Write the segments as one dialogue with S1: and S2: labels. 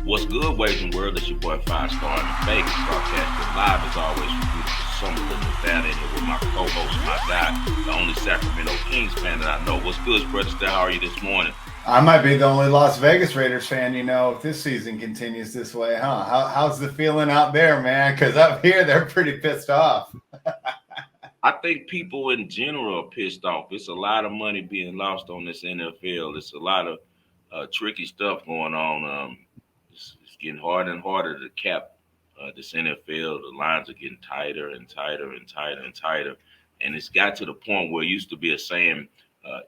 S1: What's good, Wagering World? It's your boy Five Star in Vegas, broadcasting live as always from beautiful Summerlin, Nevada, and with my co-host, my guy, the only Sacramento Kings fan that I know. What's good, Spread Astaire? How are you this morning?
S2: I might be the only Las Vegas Raiders fan, if this season continues this way, huh? How's the feeling out there, man? Because up here, they're pretty pissed off.
S1: I think people in general are pissed off. It's a lot of money being lost on this NFL. It's a lot of tricky stuff going on. It's getting harder and harder to cap this NFL. The lines are getting tighter and tighter and tighter and tighter. And it's got to the point where it used to be a saying,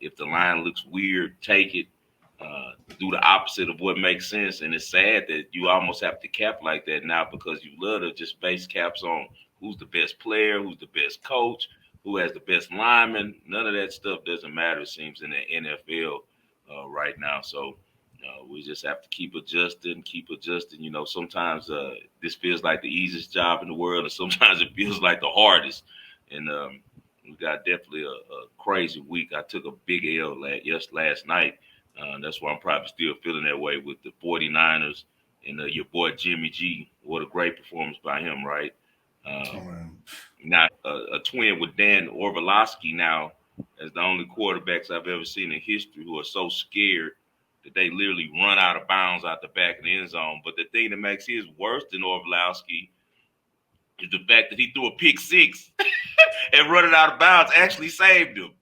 S1: if the line looks weird, take it. Do the opposite of what makes sense. And it's sad that you almost have to cap like that now because you love to just base caps on who's the best player, who's the best coach, who has the best lineman. None of that stuff doesn't matter, it seems, in the NFL right now. So we just have to keep adjusting, keep adjusting. Sometimes this feels like the easiest job in the world, and sometimes it feels like the hardest. And we got definitely a crazy week. I took a big L last night. That's why I'm probably still feeling that way with the 49ers and your boy Jimmy G. What a great performance by him, right? Now, a twin with Dan Orlovsky now as the only quarterbacks I've ever seen in history who are so scared that they literally run out of bounds out the back of the end zone. But the thing that makes his worse than Orlovsky is the fact that he threw a pick six and running out of bounds actually saved him.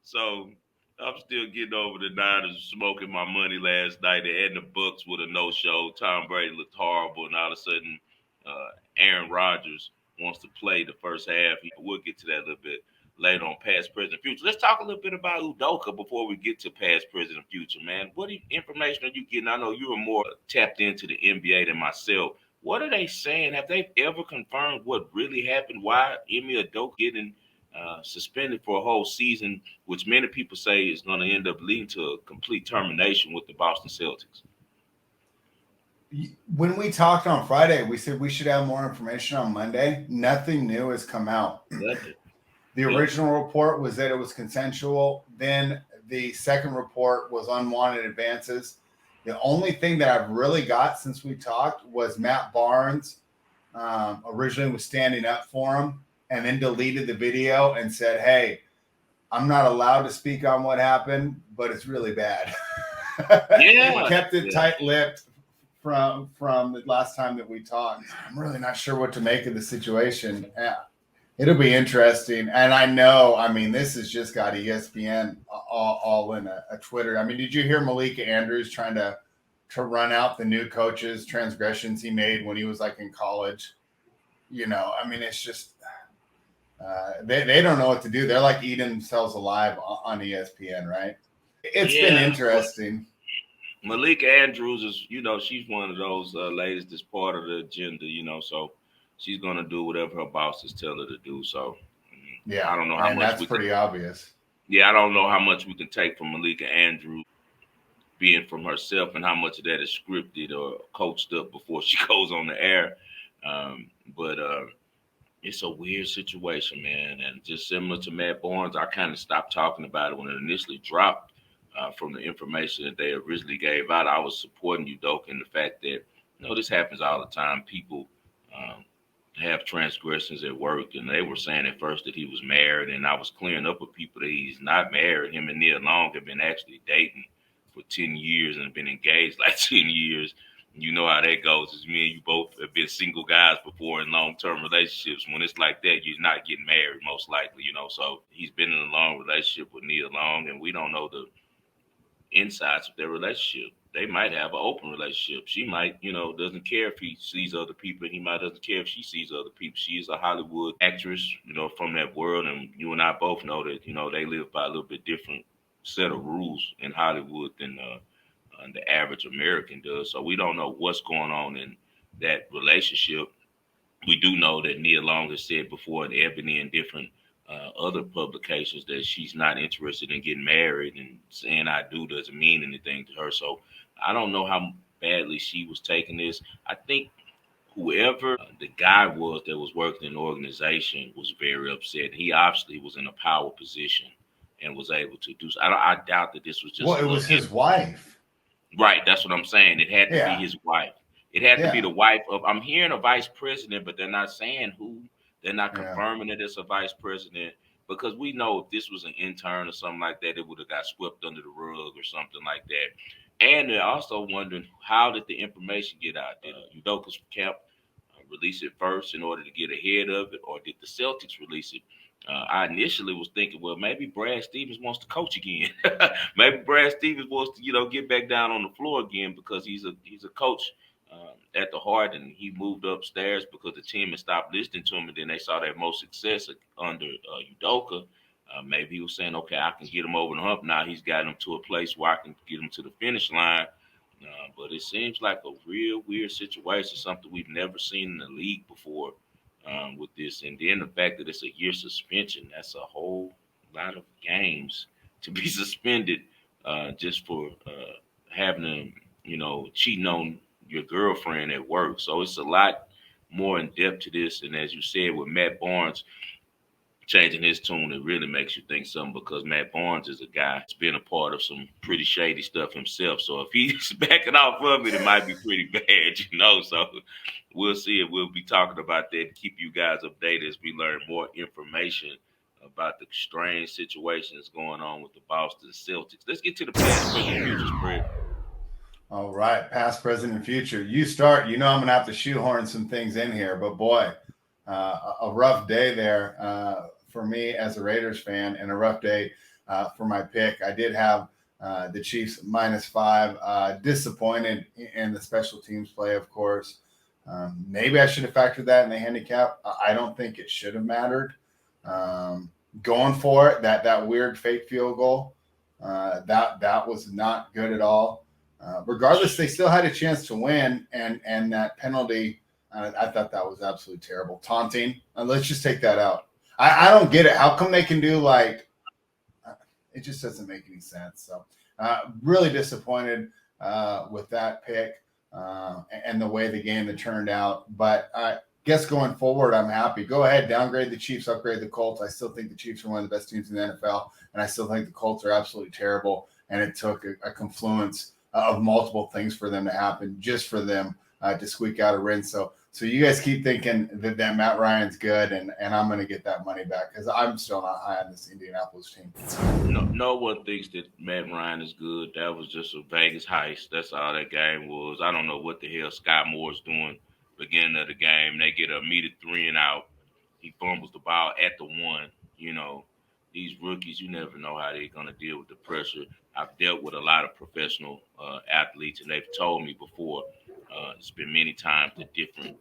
S1: So I'm still getting over the Niners smoking my money last night. They had the Bucks with a no-show. Tom Brady looked horrible, and all of a sudden, Aaron Rodgers wants to play the first half. We'll get to that a little bit later on past, present, future. Let's talk a little bit about Udoka before we get to past, present, and future, man. What information are you getting? I know you are more tapped into the NBA than myself. What are they saying? Have they ever confirmed what really happened? Why Ime Udoka getting suspended for a whole season, which many people say is going to end up leading to a complete termination with the Boston Celtics?
S2: When we talked on Friday, we said we should have more information on Monday. Nothing new has come out. The original report was that it was consensual. Then the second report was unwanted advances. The only thing that I've really got since we talked was Matt Barnes originally was standing up for him and then deleted the video and said, hey, I'm not allowed to speak on what happened, but it's really bad.
S1: Yeah.
S2: Kept it tight-lipped from the last time that we talked. I'm really not sure what to make of the situation. It'll be interesting. And I know, this has just got ESPN all in a Twitter. Did you hear Malik Andrews trying to run out the new coach's transgressions he made when he was like in college? It's just they don't know what to do. They're like eating themselves alive on ESPN, right? It's been interesting.
S1: Malik Andrews is, she's one of those ladies that's part of the agenda, so she's going to do whatever her bosses tell her to do. So,
S2: yeah,
S1: I don't know how much
S2: that's pretty obvious.
S1: Yeah, I don't know how much we can take from Malika Andrews being from herself and how much of that is scripted or coached up before she goes on the air. But it's a weird situation, man. And just similar to Matt Barnes, I kind of stopped talking about it when it initially dropped. From the information that they originally gave out, I was supporting Udoka in the fact that, this happens all the time. People have transgressions at work, and they were saying at first that he was married, and I was clearing up with people that he's not married. Him and Nia Long have been actually dating for 10 years and have been engaged like 10 years. You know how that goes. It's me and you both have been single guys before in long-term relationships. When it's like that, you're not getting married, most likely, So he's been in a long relationship with Nia Long, and we don't know the insides of their relationship. They might have an open relationship. She might, doesn't care if he sees other people. He might doesn't care if she sees other people. She is a Hollywood actress, from that world. And you and I both know that, they live by a little bit different set of rules in Hollywood than the average American does. So we don't know what's going on in that relationship. We do know that Nia Long has said before in Ebony and different other publications that she's not interested in getting married, and saying I do doesn't mean anything to her. So I don't know how badly she was taking this. I think whoever the guy was that was working in the organization was very upset. He obviously was in a power position and was able to do so. I doubt that this was just.
S2: Well, it was his wife.
S1: Right, that's what I'm saying. It had to be his wife. It had to be
S2: Yeah,
S1: the wife of. I'm hearing a vice president, but they're not saying who. They're not
S2: yeah,
S1: confirming that it's a vice president because we know if this was an intern or something like that, it would have got swept under the rug or something like that. And they're also wondering how did the information get out? Did Udoka's camp release it first in order to get ahead of it, or did the Celtics release it? I initially was thinking, well, maybe Brad Stevens wants to coach again. Maybe Brad Stevens wants to, get back down on the floor again because he's a coach at the heart, and he moved upstairs because the team had stopped listening to him, and then they saw their most success under Udoka. Maybe he was saying, okay, I can get him over the hump now. He's got him to a place where I can get him to the finish line. But it seems like a real weird situation, something we've never seen in the league before with this. And then the fact that it's a year suspension, that's a whole lot of games to be suspended just for having them, cheating on your girlfriend at work. So it's a lot more in depth to this. And as you said, with Matt Barnes, changing his tune, it really makes you think something because Matt Barnes is a guy that's been a part of some pretty shady stuff himself. So if he's backing off of it, it might be pretty bad. So we'll see it. We'll be talking about that. Keep you guys updated as we learn more information about the strange situations going on with the Boston Celtics. Let's get to the past, present, future spread.
S2: all right, past, present, and future. You start. I'm gonna have to shoehorn some things in here, but boy, a rough day there for me as a Raiders fan, and a rough day for my pick. I did have the Chiefs -5. Disappointed in the special teams play, of course. Maybe I should have factored that in the handicap. I don't think it should have mattered. Going for it, that weird fake field goal, that was not good at all. Regardless, they still had a chance to win, and that penalty, I thought that was absolutely terrible. Taunting. Let's just take that out. I don't get it. How come they can do it just doesn't make any sense. So really disappointed with that pick and the way the game had turned out. But I guess going forward, I'm happy. Go ahead, downgrade the Chiefs, upgrade the Colts. I still think the Chiefs are one of the best teams in the NFL, and I still think the Colts are absolutely terrible. And it took a confluence of multiple things for them to happen, just for them to squeak out a win. So you guys keep thinking that Matt Ryan's good, and I'm going to get that money back because I'm still not high on this Indianapolis team.
S1: No one thinks that Matt Ryan is good. That was just a Vegas heist. That's all that game was. I don't know what the hell Scott Moore's doing beginning of the game. They get a immediate three and out. He fumbles the ball at the one. You know, these rookies, you never know how they're going to deal with the pressure. I've dealt with a lot of professional athletes, and they've told me before. It's been many times that different,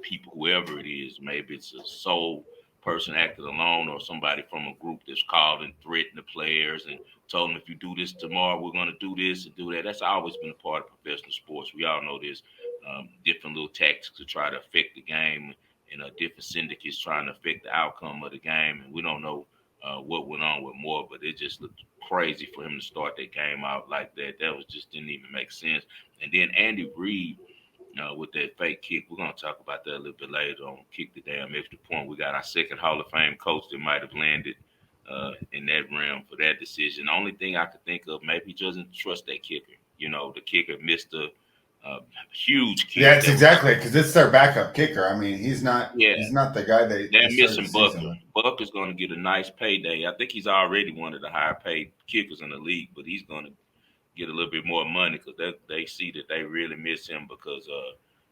S1: people, whoever it is, maybe it's a sole person acting alone or somebody from a group that's called and threatened the players and told them if you do this tomorrow, we're going to do this and do that. That's always been a part of professional sports. We all know there's different little tactics to try to affect the game and different syndicates trying to affect the outcome of the game. And we don't know what went on with Moore, but it just looked crazy for him to start that game out like that. That was just didn't even make sense. And then Andy Reid with that fake kick. We're going to talk about that a little bit later on. Kick the damn extra point. We got our second Hall of Fame coach that might have landed in that realm for that decision. The only thing I could think of, maybe he doesn't trust that kicker. The kicker missed a huge kick.
S2: Yeah, it's exactly because it's their backup kicker. I mean, he's not
S1: Yeah,
S2: he's not the guy they
S1: they're
S2: started the
S1: missing
S2: season
S1: Bucker.
S2: with.
S1: Bucker's going to get a nice payday. I think he's already one of the higher paid kickers in the league, but he's going to get a little bit more money because they see that they really miss him because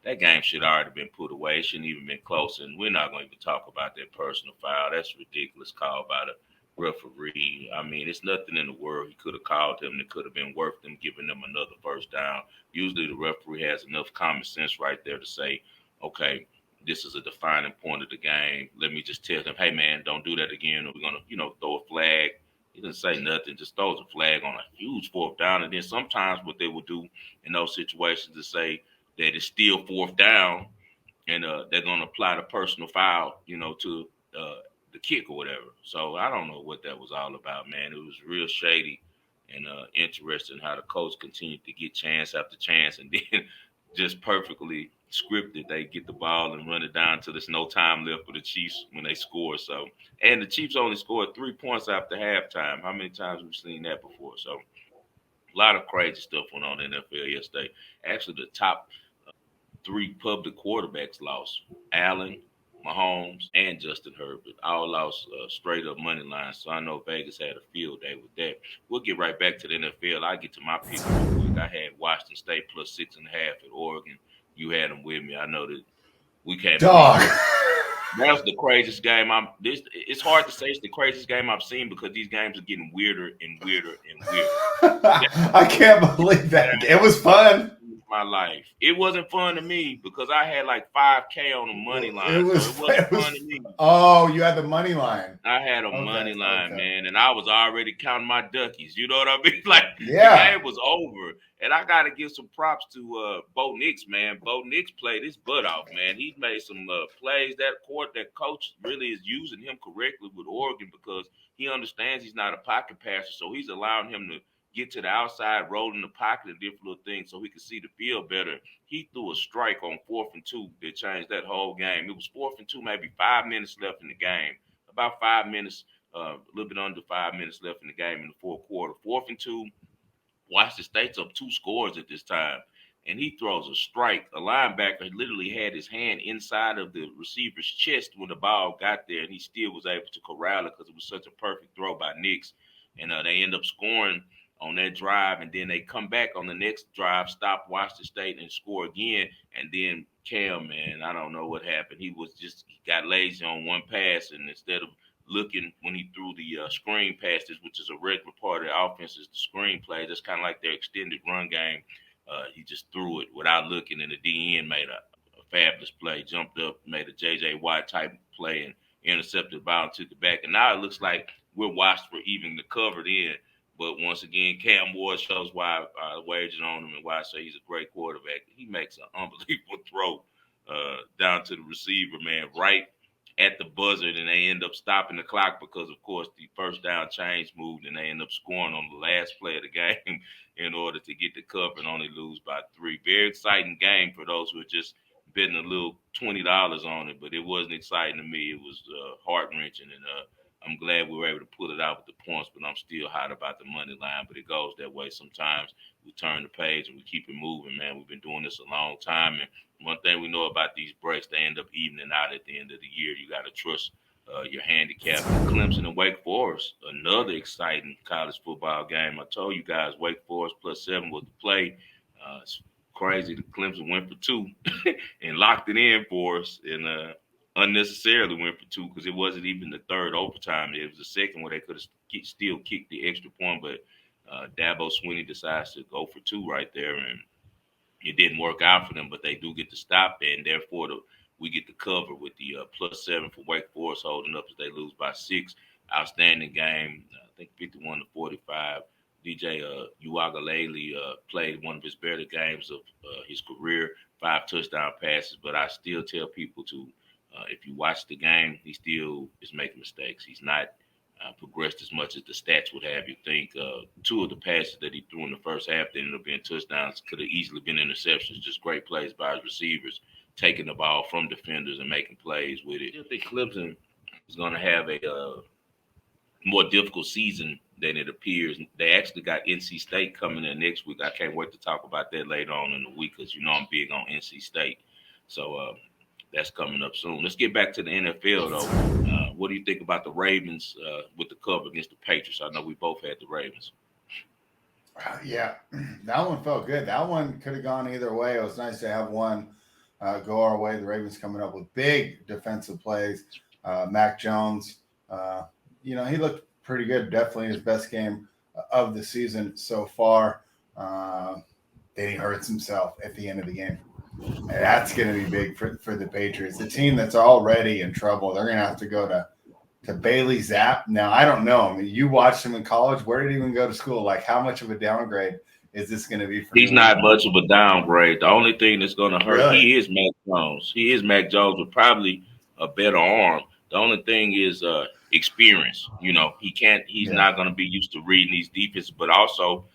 S1: that game should already been put away. It shouldn't even been close, and we're not going to even talk about that personal foul. That's ridiculous call by the referee. I mean, it's nothing in the world he could have called him that could have been worth them giving them another first down. Usually, the referee has enough common sense right there to say, okay, this is a defining point of the game. Let me just tell them, hey man, don't do that again. Or we're gonna, throw a flag. He didn't say nothing, just throws a flag on a huge fourth down. And then sometimes what they would do in those situations is say that it's still fourth down and they're going to apply the personal foul, to the kick or whatever. So I don't know what that was all about, man. It was real shady and interesting how the coach continued to get chance after chance and then just perfectly scripted. They get the ball and run it down till there's no time left for the Chiefs when they score. So, and the Chiefs only scored 3 points after halftime. How many times have we seen that before? So, a lot of crazy stuff went on in the NFL yesterday. Actually, the top three public quarterbacks lost: Allen, Mahomes, and Justin Herbert. All lost straight up money lines. So I know Vegas had a field day with that. We'll get right back to the NFL. I'll get to my picks real quick. I had Washington State plus 6.5 at Oregon. You had them with me. I know that we can't believe
S2: Dog.
S1: it. That was the craziest game. It's hard to say it's the craziest game I've seen because these games are getting weirder and weirder and weirder.
S2: I can't believe that. It was fun.
S1: My life. It wasn't fun to me because I had like 5K on the money line.
S2: It was,
S1: so it wasn't
S2: it was
S1: fun to me.
S2: Oh, you had the money line.
S1: I had a money line,
S2: okay.
S1: man, and I was already counting my duckies. You know what I mean? Like
S2: Yeah.
S1: the game was over. And I gotta give some props to Bo Nix, man. Bo Nix played his butt off, man. He's made some plays. That coach really is using him correctly with Oregon because he understands he's not a pocket passer, so he's allowing him to get to the outside, roll in the pocket, and different little things so he can see the field better. He threw a strike on 4th and 2 that changed that whole game. It was 4th and 2, maybe 5 minutes left in the game. About 5 minutes, a little bit under 5 minutes left in the game in the fourth quarter. 4th and 2. Washington State's up 2 scores at this time, and he throws a strike. A linebacker literally had his hand inside of the receiver's chest when the ball got there, and he still was able to corral it because it was such a perfect throw by Nix. And they end up scoring on that drive, and then they come back on the next drive, stop Washington State, and score again. And then Cam, man, I don't know what happened. He got lazy on one pass, and instead of looking when he threw the screen passes, which is a regular part of the offense, is the screen play. That's kind of like their extended run game. He just threw it without looking, and the DN made a fabulous play, jumped up, made a J.J. Watt type play, and intercepted the ball and took it back. And now it looks like we're watched for even the covered in. But once again, Cam Ward shows why I wagered on him and why I say he's a great quarterback. He makes an unbelievable throw down to the receiver, man, right at the buzzer, and they end up stopping the clock because, of course, the first down change moved, and they end up scoring on the last play of the game in order to get the cover and only lose by 3. Very exciting game for those who are just betting a little $20 on it, but it wasn't exciting to me. It was heart-wrenching, and I'm glad we were able to pull it out with the points, but I'm still hot about the money line. But it goes that way sometimes. We turn the page and we keep it moving, man. We've been doing this a long time, and one thing we know about these breaks, they end up evening out at the end of the year. You got to trust your handicap. Clemson and Wake Forest, another exciting college football game. I told you guys Wake Forest plus 7 was the play. It's crazy that Clemson went for 2 and locked it in for us, and unnecessarily went for 2 because it wasn't even the third overtime. It was the second where they could have still kicked the extra point, but Dabo Swinney decides to go for 2 right there, and it didn't work out for them, but they do get to stop it, and therefore we get the cover with the plus 7 for Wake Forest holding up as they lose by 6. Outstanding game, I think 51-45. DJ Uagalele played one of his better games of his career, 5 touchdown passes, but I still tell people to, if you watch the game, he still is making mistakes. He's not progressed as much as the stats would have you think. 2 of the passes that he threw in the first half that ended up being touchdowns could have easily been interceptions. Just great plays by his receivers, taking the ball from defenders and making plays with it. I think Clemson is going to have a more difficult season than it appears. They actually got NC State coming in next week. I can't wait to talk about that later on in the week because you know I'm big on NC State. So that's coming up soon. Let's get back to the NFL, though. What do you think about the Ravens with the cover against the Patriots? I know we both had the Ravens.
S2: Yeah, that one felt good. That one could have gone either way. It was nice to have one go our way. The Ravens coming up with big defensive plays. Mac Jones, he looked pretty good. Definitely his best game of the season so far. Then he hurts himself at the end of the game. And that's going to be big for the Patriots. The team that's already in trouble, they're going to have to go to Bailey Zapp. Now, I don't know. I mean, you watched him in college. Where did he even go to school? Like, how much of a downgrade is this going to be for him?
S1: He's not much of a downgrade. The only thing that's going to hurt,
S2: Really?
S1: He is Mac Jones. He is Mac Jones with probably a better arm. The only thing is experience. He's not going to be used to reading these defenses, but also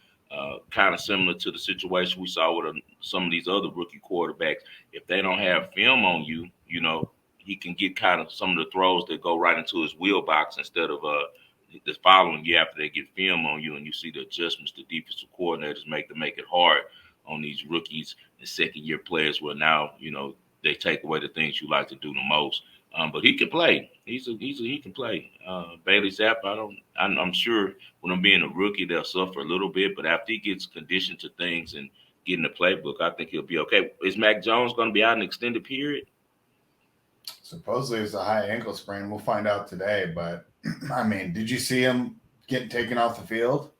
S1: kind of similar to the situation we saw with some of these other rookie quarterbacks. If they don't have film on you, he can get kind of some of the throws that go right into his wheel box instead of the following year after they get film on you and you see the adjustments the defensive coordinators make to make it hard on these rookies and second year players where now, they take away the things you like to do the most. But he can play. He can play. Bailey Zapp, I'm sure when I'm being a rookie, they'll suffer a little bit, but after he gets conditioned to things and getting the playbook, I think he'll be okay. Is Mac Jones going to be out an extended period?
S2: Supposedly it's a high ankle sprain. We'll find out today. But I mean, did you see him getting taken off the field?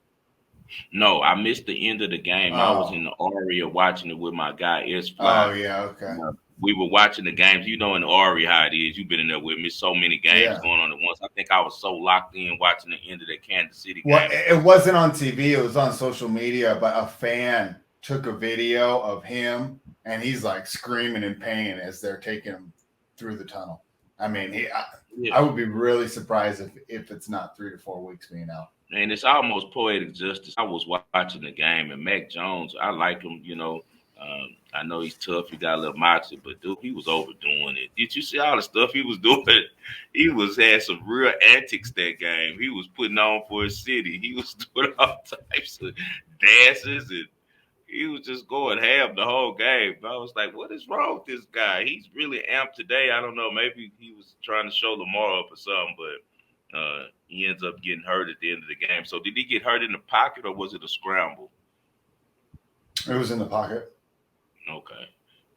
S1: No, I missed the end of the game. I was in the Aria watching it with my guy S Fly.
S2: Oh yeah, okay.
S1: We were watching the games. In the Aria how it is. You've been in there with me. So many games going on at once. I think I was so locked in watching the end of that Kansas City game.
S2: Well, it wasn't on TV. It was on social media. But a fan took a video of him, and he's like screaming in pain as they're taking him through the tunnel. I mean, I would be really surprised if it's not 3 to 4 weeks being out.
S1: And it's almost poetic justice. I was watching the game, and Mac Jones, I like him. I know he's tough. He got a little moxie, but dude, he was overdoing it. Did you see all the stuff he was doing? He had some real antics that game. He was putting on for his city. He was doing all types of dances, and he was just going ham the whole game. I was like, what is wrong with this guy? He's really amped today. I don't know. Maybe he was trying to show Lamar up or something, but he ends up getting hurt at the end of the game. So did he get hurt in the pocket, or was it a scramble?
S2: It was in the pocket.
S1: Okay.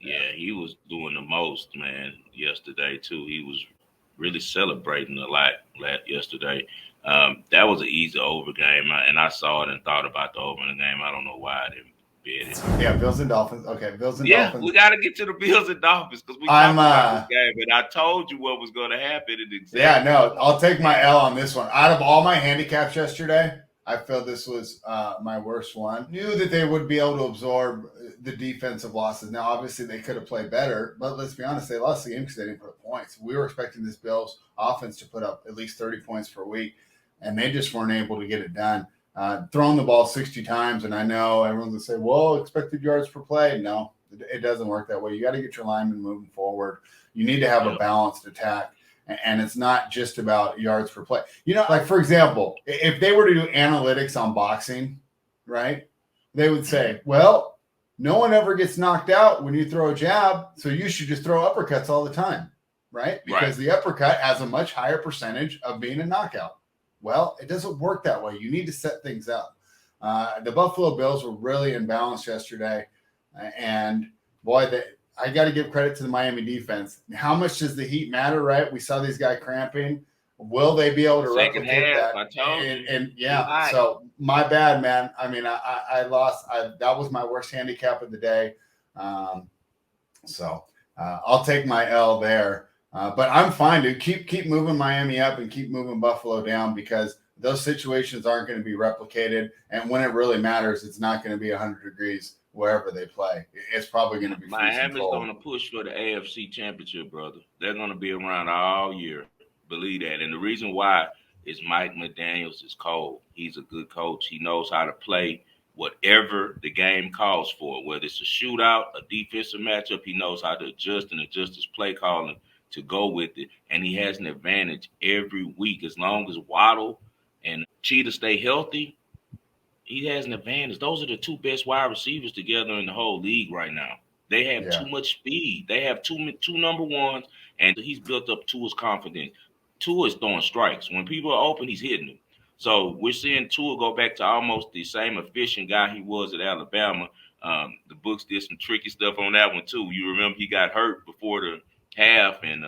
S1: Yeah, he was doing the most, man, yesterday, too. He was really celebrating a lot yesterday. That was an easy over game, and I saw it and thought about the over in the game. I don't know why I didn't bet it.
S2: Yeah, Bills and Dolphins. Okay, Bills and Dolphins.
S1: Yeah, we got to get to the Bills and Dolphins because we talked about this game, and I told you what was going to happen.
S2: I'll take my L on this one. Out of all my handicaps yesterday, I felt this was my worst one. Knew that they would be able to absorb the defensive losses. Now, obviously, they could have played better, but let's be honest, they lost the game because they didn't put up points. We were expecting this Bills offense to put up at least 30 points per week, and they just weren't able to get it done. Throwing the ball 60 times, and I know everyone's going to say, well, expected yards per play. No, it doesn't work that way. You got to get your linemen moving forward. You need to have a balanced attack. And it's not just about yards per play. Like, for example, if they were to do analytics on boxing, right, they would say, well, no one ever gets knocked out when you throw a jab, so you should just throw uppercuts all the time, right? Because the uppercut has a much higher percentage of being a knockout. Well, it doesn't work that way. You need to set things up. The Buffalo Bills were really imbalanced yesterday, and boy, I got to give credit to the Miami defense. How much does the heat matter, right? We saw these guys cramping. Will they be able to replicate that?
S1: I told you.
S2: And so my bad, man. I mean, I lost. That was my worst handicap of the day. So I'll take my L there. But I'm fine, dude. Keep moving Miami up and keep moving Buffalo down because those situations aren't going to be replicated. And when it really matters, it's not going to be 100 degrees wherever they play. It's probably going to be
S1: Miami's going to push for the AFC Championship, brother. They're going to be around all year. Believe that. And the reason why is Mike McDaniels is cold. He's a good coach. He knows how to play whatever the game calls for, whether it's a shootout, a defensive matchup. He knows how to adjust his play calling to go with it. And he has an advantage every week. As long as Waddle and Cheetah stay healthy, he has an advantage. Those are the two best wide receivers together in the whole league right now. They have too much speed. They have two number ones, and he's built up Tua's confidence. Tua is throwing strikes. When people are open, he's hitting them. So we're seeing Tua go back to almost the same efficient guy he was at Alabama. The books did some tricky stuff on that one, too. You remember he got hurt before the half, and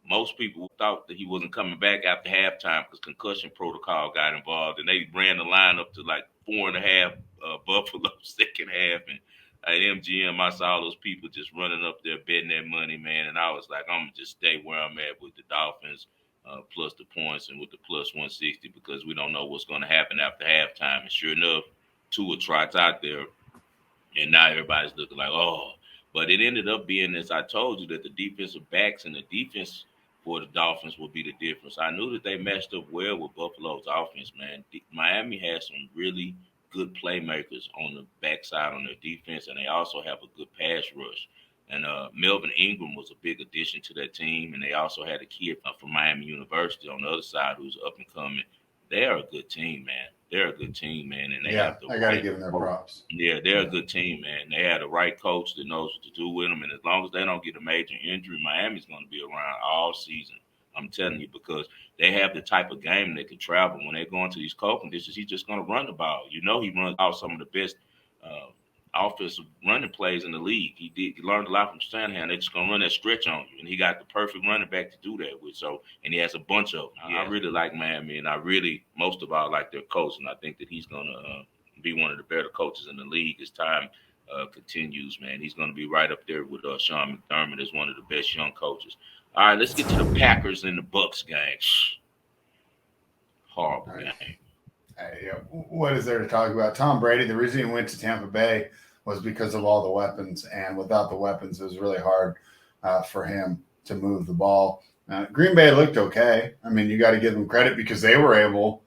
S1: most people thought that he wasn't coming back after halftime because concussion protocol got involved, and they ran the line up to like 4.5 Buffalo second half. And at MGM, I saw all those people just running up there betting that money, man. And I was like, I'm going to just stay where I'm at with the Dolphins plus the points and with the plus 160 because we don't know what's going to happen after halftime. And sure enough, Tua trots out there, and now everybody's looking like, oh. But it ended up being, as I told you, that the defensive backs and the defense for the Dolphins will be the difference. I knew that they matched up well with Buffalo's offense, man. Miami has some really good playmakers on the backside on their defense, and they also have a good pass rush. And Melvin Ingram was a big addition to that team, and they also had a kid from Miami University on the other side who's up and coming. They are a good team, man. they're a good team, man, and they
S2: Yeah,
S1: have the
S2: I got to
S1: right.
S2: give them their props.
S1: Yeah, they're a good team, man. They have the right coach that knows what to do with them, and as long as they don't get a major injury, Miami's going to be around all season. I'm telling you, because they have the type of game that can travel. When they go into these cold conditions, he's just going to run the ball. You know, he runs out some of the best uh, offensive running plays in the league. He learned a lot from Shanahan. They're just going to run that stretch on you, and he got the perfect running back to do that with. So, and he has a bunch of them. I really like Miami, and I really, most of all, like their coach, and I think that he's going to be one of the better coaches in the league as time continues, man. He's going to be right up there with Sean McDermott as one of the best young coaches. All right, let's get to the Packers and the Bucks game. Horrible game.
S2: What is there to talk about? Tom Brady, the reason he went to Tampa Bay was because of all the weapons, and without the weapons, it was really hard for him to move the ball. Green Bay looked okay. I mean, you got to give them credit because they were able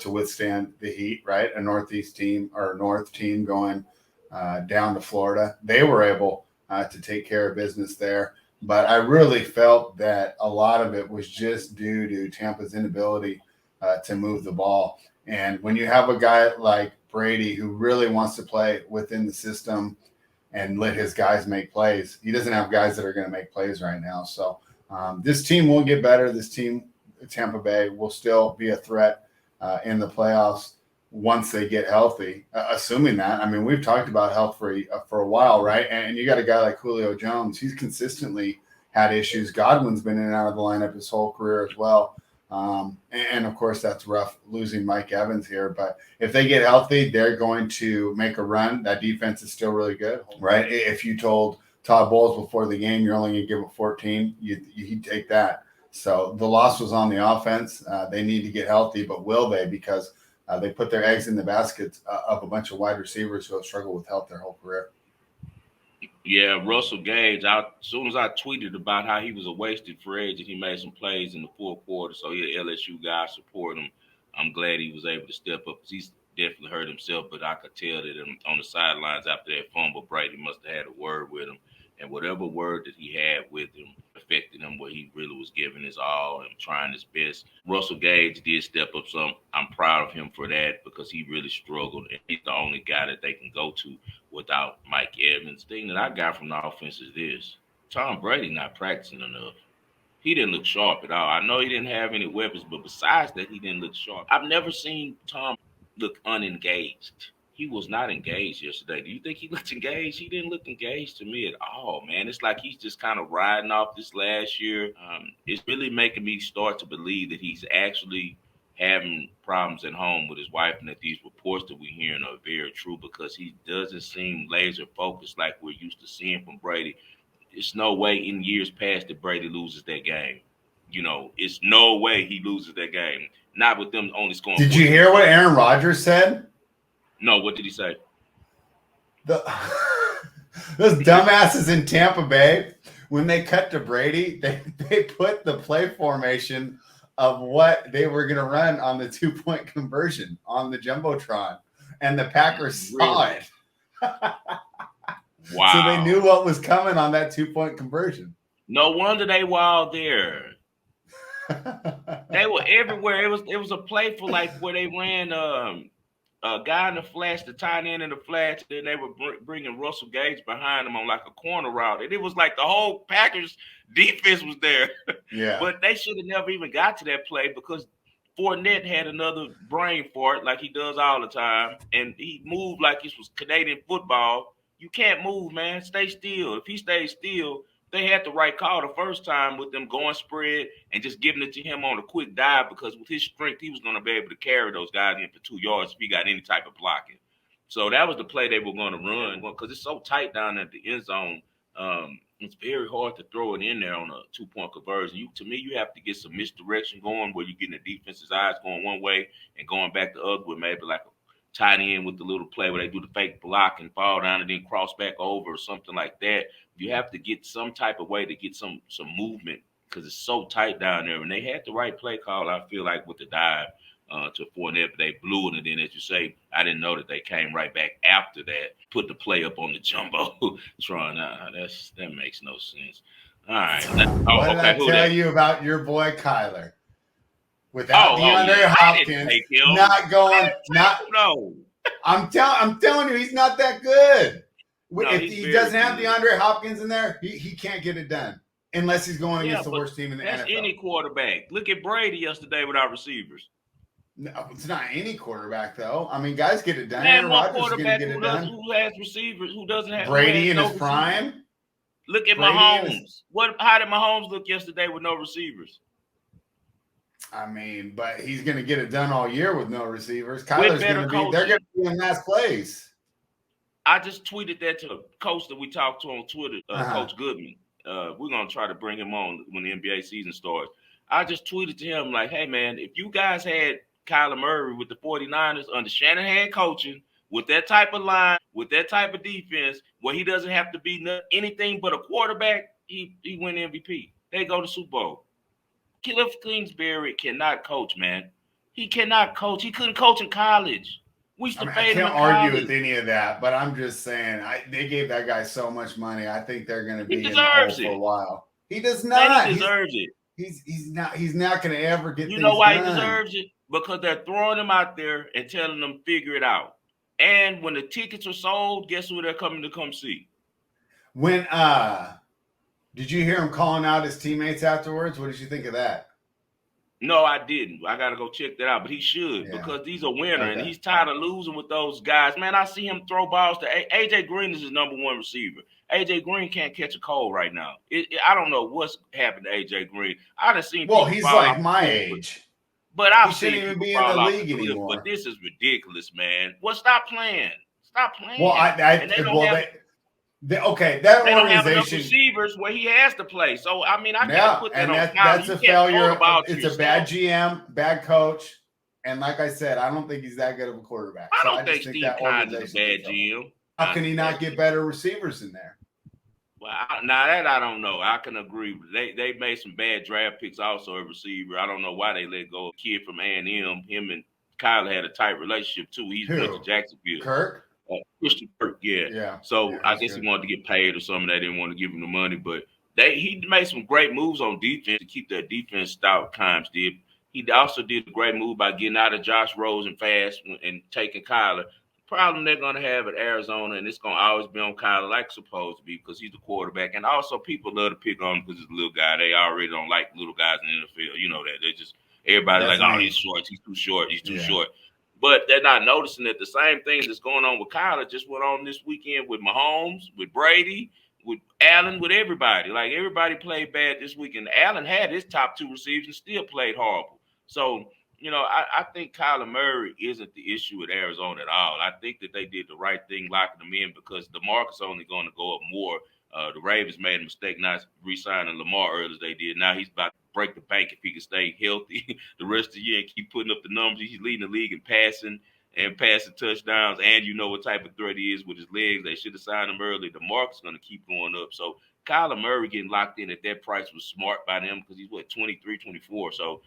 S2: to withstand the heat, right? A Northeast team or a North team going down to Florida. They were able to take care of business there. But I really felt that a lot of it was just due to Tampa's inability to move the ball. And when you have a guy like Brady who really wants to play within the system and let his guys make plays, he doesn't have guys that are going to make plays right now. So this team will get better. This team, Tampa Bay, will still be a threat in the playoffs once they get healthy, assuming that. I mean, we've talked about health for a while, right? And you got a guy like Julio Jones. He's consistently had issues. Godwin's been in and out of the lineup his whole career as well. And of course, that's rough losing Mike Evans here. But if they get healthy, they're going to make a run. That defense is still really good, right? If you told Todd Bowles before the game you're only going to give it 14, he'd take that. So the loss was on the offense. They need to get healthy, but will they? Because they put their eggs in the baskets of a bunch of wide receivers who have struggled with health their whole career.
S1: Yeah, Russell Gage. As soon as I tweeted about how he was a wasted free agent, he made some plays in the fourth quarter. So yeah, LSU guys support him. I'm glad he was able to step up. He's definitely hurt himself, but I could tell that on the sidelines after that fumble, Brady must have had a word with him, and whatever word that he had with him affected him, where he really was giving his all and trying his best. Russell Gage did step up some. I'm proud of him for that because he really struggled, and he's the only guy that they can go to without Mike Evans. The thing that I got from the offense is this: Tom Brady not practicing enough. He didn't look sharp at all. I know he didn't have any weapons, but besides that, he didn't look sharp. I've never seen Tom look unengaged. He was not engaged yesterday. Do you think he looked engaged? He didn't look engaged to me at all, man. It's like he's just kind of riding off this last year. It's really making me start to believe that he's actually having problems at home with his wife, and that these reports that we're hearing are very true, because he doesn't seem laser focused like we're used to seeing from Brady. It's no way in years past that Brady loses that game. You know, it's no way he loses that game. Not with them only scoring.
S2: Did you hear what Aaron Rodgers said?
S1: No, what did he say?
S2: Those dumbasses in Tampa Bay, when they cut to Brady, they put the play formation of what they were going to run on the 2-point conversion on the Jumbotron, and the Packers saw it.
S1: Wow.
S2: So they knew what was coming on that 2-point conversion.
S1: No wonder they were all there. They were everywhere. It was a play for like where they ran a guy in the flash, the tight end in the flash, then they were bringing Russell Gage behind him on like a corner route. And it was like the whole Packers defense was there.
S2: Yeah.
S1: But they should have never even got to that play, because Fournette had another brain fart like he does all the time. And he moved like it was Canadian football. You can't move, man. Stay still. If he stays still, they had the right call the first time with them going spread and just giving it to him on a quick dive, because with his strength, he was going to be able to carry those guys in for 2 yards if he got any type of blocking. So that was the play they were going to run, because it's so tight down at the end zone. It's very hard to throw it in there on a 2-point conversion. To me, you have to get some misdirection going where you're getting the defense's eyes going one way and going back the other with maybe like a tight end with the little play where they do the fake block and fall down and then cross back over or something like that. You have to get some type of way to get some movement, because it's so tight down there. And they had the right play call, I feel like, with the dive to Fournette, but they blew it. And then, as you say, I didn't know that they came right back after that, put the play up on the jumbo. That makes no sense. All right.
S2: What did I tell you about your boy Kyler? without DeAndre
S1: yeah.
S2: Hopkins, not going, not.
S1: No.
S2: I'm telling you, he's not that good.
S1: No,
S2: If he doesn't have
S1: good.
S2: DeAndre Hopkins in there, he can't get it done unless he's going against the worst team in the
S1: that's
S2: NFL.
S1: Any quarterback. Look at Brady yesterday without receivers.
S2: No, it's not any quarterback though. I mean, guys get it done.
S1: Man,
S2: Aaron
S1: one
S2: Rodgers is going to
S1: quarterback
S2: get it done.
S1: who has receivers, who doesn't have
S2: Brady in
S1: no
S2: his prime.
S1: Look at Mahomes. How did Mahomes look yesterday with no receivers?
S2: I mean, but he's going to get it done all year with no receivers. Kyler's going to be. They're going to be in last place.
S1: I just tweeted that to a coach that we talked to on Twitter, Coach Goodman. We're going to try to bring him on when the NBA season starts. I just tweeted to him like, hey, man, if you guys had Kyler Murray with the 49ers under Shanahan coaching, with that type of line, with that type of defense, where he doesn't have to be anything but a quarterback, he win MVP. They go to Super Bowl. Cliff Kingsbury cannot coach, man. He cannot coach. He couldn't coach in college. I
S2: can't argue with any of that, but I'm just saying they gave that guy so much money. I think they're going to be in the hole for a while. He does not.
S1: He deserves it.
S2: He's not going to ever get.
S1: You know why he deserves it? Because they're throwing him out there and telling them figure it out. And when the tickets are sold, guess who they're coming to come see?
S2: When did you hear him calling out his teammates afterwards? What did you think of that?
S1: No, I didn't. I got to go check that out. But he should because he's a winner and he's tired of losing with those guys. Man, I see him throw balls to AJ Green is his number one receiver. AJ Green can't catch a cold right now. I don't know what's happened to AJ Green. I done seen.
S2: Well, he's like my age.
S1: But I
S2: shouldn't even be in the league anymore.
S1: But this is ridiculous, man. Well, stop playing. Stop playing.
S2: Well, that organization
S1: have enough receivers where he has to play. So I mean, I can't put that on.
S2: That's a failure. It's a bad GM, bad coach, and like I said, I don't think he's that good of a quarterback.
S1: I don't think Steve Kines is a bad GM.
S2: How can he not get better receivers in there?
S1: Well, now that I don't know. I can agree. They made some bad draft picks also at receiver. I don't know why they let go of a kid from A&M. Him and Kyle had a tight relationship too. He went to Jacksonville.
S2: Kirk?
S1: Christian Kirk, yeah. So I guess he wanted to get paid or something. They didn't want to give him the money, but he made some great moves on defense to keep that defense stout. Kimes did. He also did a great move by getting out of Josh Rosen fast and taking Kyler. Problem they're going to have at Arizona, and it's going to always be on Kyler like it's supposed to be because he's the quarterback. And also people love to pick on him because he's a little guy. They already don't like little guys in the NFL. You know that. They just everybody's like, oh, he's short. He's too short. He's too short. But they're not noticing that the same things that's going on with Kyler just went on this weekend with Mahomes, with Brady, with Allen, with everybody. Like, everybody played bad this weekend. Allen had his top two receivers and still played horrible. So, you know, I think Kyler Murray isn't the issue at Arizona at all. I think that they did the right thing locking them in because DeMarcus only going to go up more. The Ravens made a mistake not re-signing Lamar early as they did. Now he's about to break the bank if he can stay healthy the rest of the year and keep putting up the numbers. He's leading the league in passing touchdowns, and you know what type of threat he is with his legs. They should have signed him early. The market's going to keep going up. So Kyler Murray getting locked in at that price was smart by them because he's, 23, 24. So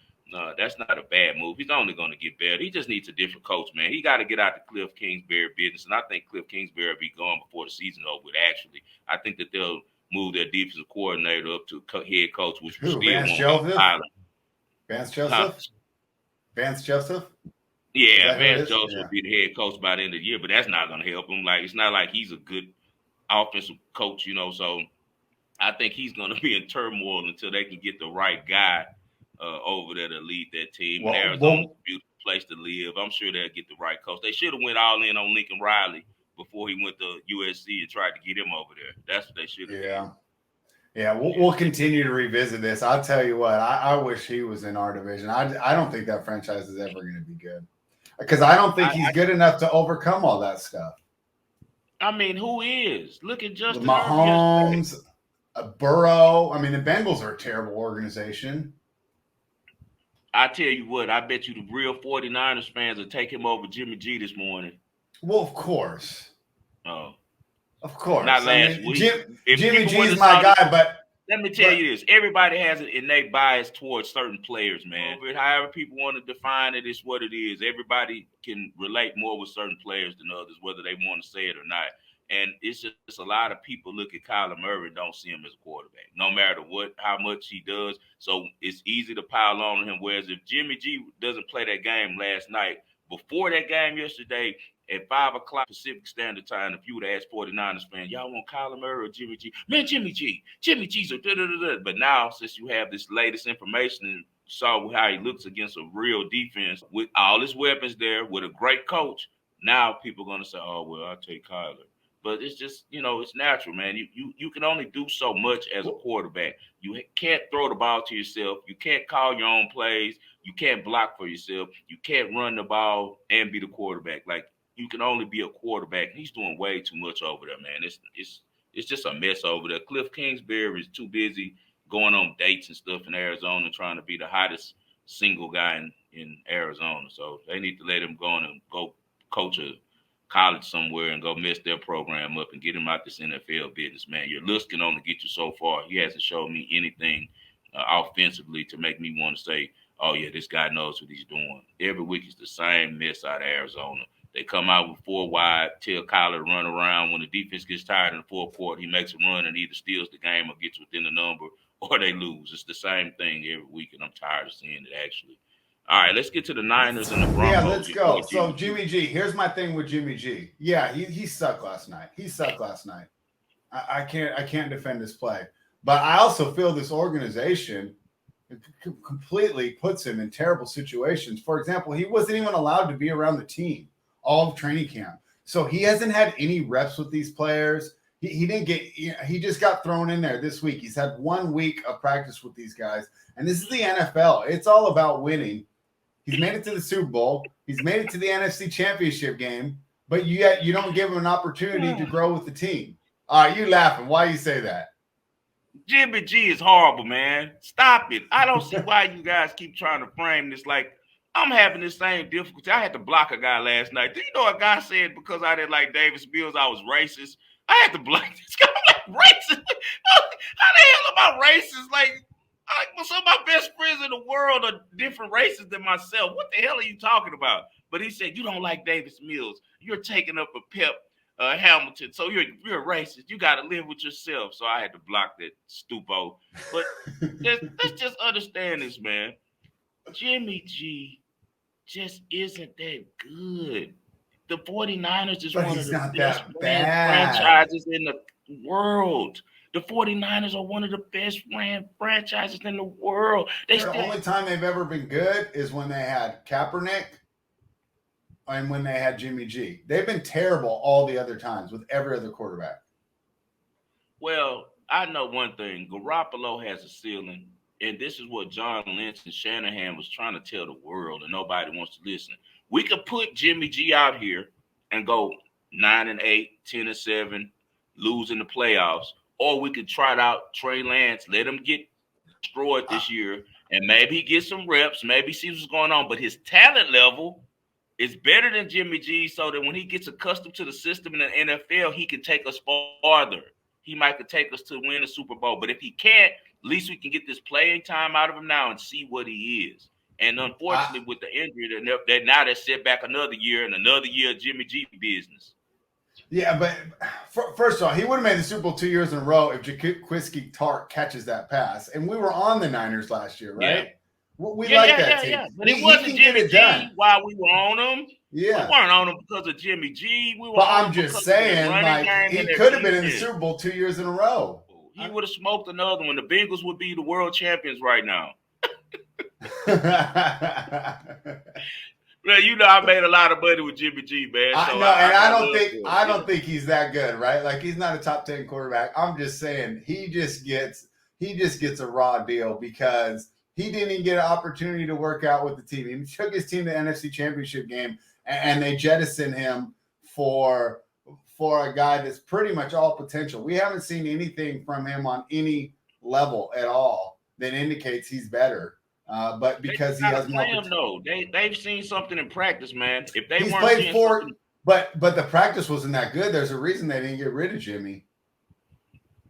S1: that's not a bad move. He's only going to get better. He just needs a different coach, man. He got to get out the Cliff Kingsbury business, and I think Cliff Kingsbury will be gone before the season over with, actually. I think that they'll move their defensive coordinator up to head coach, which will still
S2: Vance Joseph? Vance Joseph? Vance Joseph?
S1: Yeah, Vance Joseph will be the head coach by the end of the year, but that's not going to help him. Like, it's not like he's a good offensive coach, you know, so I think he's going to be in turmoil until they can get the right guy over there to lead that team. Arizona's a beautiful place to live. I'm sure they'll get the right coach. They should have went all in on Lincoln Riley before he went to USC and tried to get him over there. That's what they should have done.
S2: Yeah, we'll continue to revisit this. I'll tell you what, I wish he was in our division. I don't think that franchise is ever going to be good because I don't think he's good enough to overcome all that stuff.
S1: I mean, who is? Look at Justin
S2: Mahomes, Burrow. I mean, the Bengals are a terrible organization.
S1: I tell you what, I bet you the real 49ers fans will take him over Jimmy G this morning.
S2: Well, of course.
S1: Oh.
S2: Of course.
S1: Not last week.
S2: Jimmy G's my guy, but
S1: let me tell you this. Everybody has an innate bias towards certain players, man. However people want to define it, it's what it is. Everybody can relate more with certain players than others, whether they want to say it or not. And it's just a lot of people look at Kyler Murray and don't see him as a quarterback. no matter how much he does. So it's easy to pile on him. Whereas if Jimmy G doesn't play that game last night, before that game yesterday at 5 o'clock Pacific Standard Time, if you would ask 49ers fans, y'all want Kyler Murray or Jimmy G? Man, Jimmy G's a da-da-da-da. But now, since you have this latest information and saw how he looks against a real defense with all his weapons there, with a great coach, now people are going to say, oh, well, I'll take Kyler. But it's just, it's natural, man. You can only do so much as a quarterback. You can't throw the ball to yourself. You can't call your own plays. You can't block for yourself. You can't run the ball and be the quarterback. Like, you can only be a quarterback. He's doing way too much over there, man. It's just a mess over there. Cliff Kingsbury is too busy going on dates and stuff in Arizona and trying to be the hottest single guy in Arizona. So they need to let him go and go coach a college somewhere and go mess their program up and get him out this NFL business, man. Your list can only get you so far. He hasn't shown me anything offensively to make me want to say, oh, yeah, this guy knows what he's doing. Every week it's the same mess out of Arizona. They come out with 4 wide, tell Kyler to run around. When the defense gets tired in the fourth quarter, he makes a run and either steals the game or gets within the number, or they lose. It's the same thing every week, and I'm tired of seeing it, actually. All right, let's get to the Niners and the Broncos.
S2: Yeah, let's go. So Jimmy G, here's my thing with Jimmy G. Yeah, he sucked last night. I can't defend his play, but I also feel this organization completely puts him in terrible situations. For example, he wasn't even allowed to be around the team all of training camp, so he hasn't had any reps with these players. He didn't get. He just got thrown in there this week. He's had 1 week of practice with these guys, and this is the NFL. It's all about winning. He's made it to the Super Bowl. He's made it to the NFC Championship game, but yet you don't give him an opportunity to grow with the team. All right, you laughing. Why you say that?
S1: Jimmy G is horrible, man. Stop it. I don't see why you guys keep trying to frame this like I'm having the same difficulty. I had to block a guy last night. Do you know a guy said because I didn't like Davis Mills, I was racist? I had to block this guy. I'm like, racist? How the hell am I racist? Like, some of my best friends in the world are different races than myself. What the hell are you talking about? But he said, you don't like Davis Mills. You're taking up a Pep Hamilton. So you're a racist. You got to live with yourself. So I had to block that stupo. But let's just understand this, man. Jimmy G just isn't that good. The 49ers is one of the best franchises in the world. The 49ers are one of the best ran franchises in the world.
S2: The only time they've ever been good is when they had Kaepernick and when they had Jimmy G. They've been terrible all the other times with every other quarterback.
S1: Well, I know one thing. Garoppolo has a ceiling, and this is what John Lynch and Shanahan was trying to tell the world, and nobody wants to listen. We could put Jimmy G out here and go 9-8, 10-7, lose in the playoffs. Or we could try out Trey Lance, let him get destroyed this year, and maybe he gets some reps, maybe see what's going on. But his talent level is better than Jimmy G, so that when he gets accustomed to the system in the NFL, he can take us farther. He might could take us to win a Super Bowl. But if he can't, at least we can get this playing time out of him now and see what he is. And unfortunately, with the injury, that now they're set back another year and another year of Jimmy G business.
S2: Yeah, but first of all, he would have made the Super Bowl 2 years in a row if Jaquiski Tartt catches that pass. And we were on the Niners last year, right?
S1: Yeah.
S2: We like that team.
S1: Yeah. But it wasn't Jimmy G while we were on him.
S2: Yeah.
S1: We weren't on him because of Jimmy G.
S2: I'm just saying, like, he could have been in the Super Bowl 2 years in a row.
S1: He would have smoked another one. The Bengals would be the world champions right now. Well, I made a lot of money with Jimmy G, man.
S2: I don't think he's that good, right? Like, he's not a top 10 quarterback. I'm just saying he just gets a raw deal because he didn't even get an opportunity to work out with the team. He took his team to the NFC Championship game, and they jettisoned him for a guy that's pretty much all potential. We haven't seen anything from him on any level at all that indicates he's better. But because he has more potential.
S1: They've seen something in practice, man. If he's
S2: weren't played four, but the practice wasn't that good. There's a reason they didn't get rid of Jimmy.